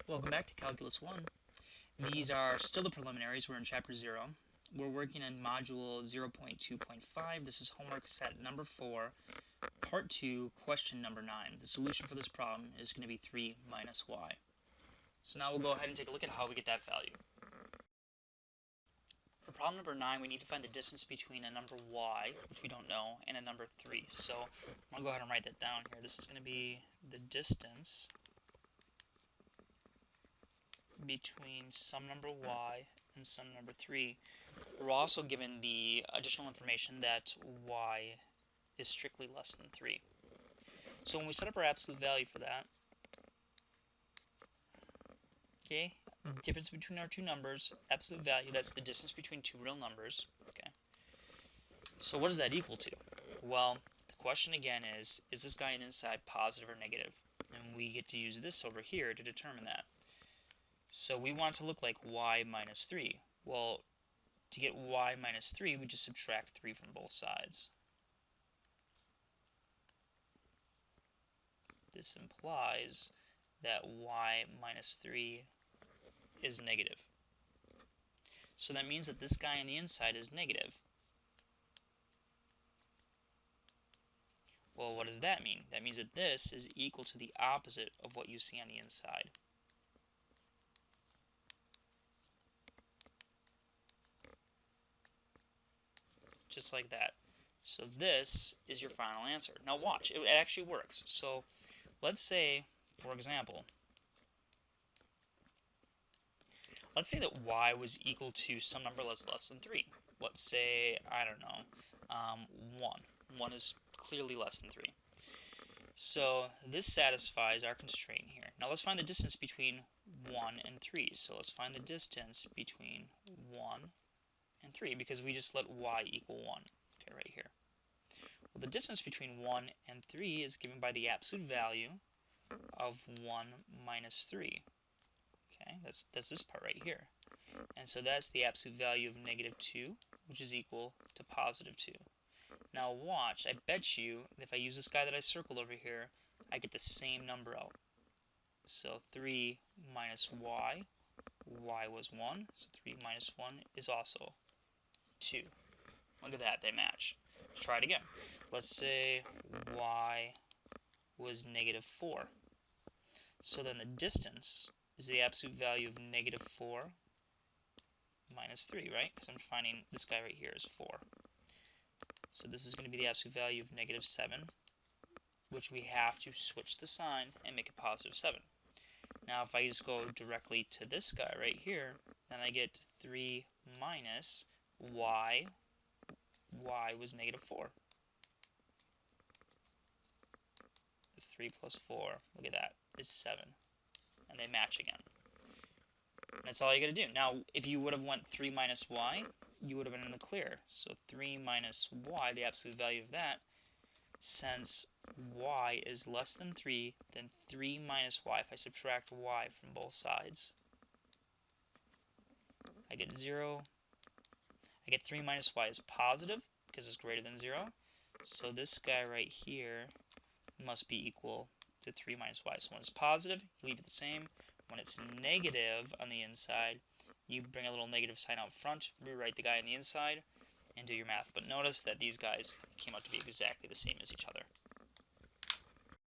Welcome back to Calculus 1. These are still the preliminaries. We're in Chapter 0. We're working in Module 0.2.5. This is homework set number 4, Part 2, question number 9. The solution for this problem is going to be 3 minus y. So now we'll go ahead and take a look at how we get that value. For problem number 9, we need to find the distance between a number y, which we don't know, and a number 3. So I'm going to go ahead and write that down here. This is going to be the distance between some number y and some number 3. We're also given the additional information that y is strictly less than 3. So when we set up our absolute value for that, okay, difference between our two numbers, absolute value, that's the distance between two real numbers, okay. So what does that equal to? Well, the question again is this guy on the inside positive or negative? And we get to use this over here to determine that. So we want it to look like y minus 3. Well, to get y minus 3, we just subtract 3 from both sides. This implies that y minus 3 is negative. So that means that this guy on the inside is negative. Well, what does that mean? That means that this is equal to the opposite of what you see on the inside. Just like that. So this is your final answer. Now watch, it actually works. So let's say, for example, let's say that y was equal to some number that's less than 3. Let's say, I don't know, 1. 1 is clearly less than 3. So this satisfies our constraint here. Now let's find the distance between 1 and 3. So let's find the distance between 1 and 3, because we just let y equal 1, okay, right here. Well, the distance between 1 and 3 is given by the absolute value of 1 minus 3. Okay, that's this part right here. And so that's the absolute value of negative 2, which is equal to positive 2. Now watch, I bet you if I use this guy that I circled over here, I get the same number out. So 3 minus y was 1, so 3 minus 1 is also 2. Look at that, they match. Let's try it again. Let's say y was negative 4. So then the distance is the absolute value of negative 4 minus 3, right? Because I'm finding this guy right here is 4. So this is going to be the absolute value of negative 7, which we have to switch the sign and make it positive 7. Now if I just go directly to this guy right here, then I get 3 minus y was negative 4. It's 3 plus 4, look at that, it's 7. And they match again. And that's all you got to do. Now, if you would have went 3 minus y, you would have been in the clear. So 3 minus y, the absolute value of that, since y is less than 3, then 3 minus y, if I subtract y from both sides, I get 0. I get 3 minus y is positive, because it's greater than 0. So this guy right here must be equal to 3 minus y. So when it's positive, you leave it the same. When it's negative on the inside, you bring a little negative sign out front, rewrite the guy on the inside, and do your math. But notice that these guys came out to be exactly the same as each other.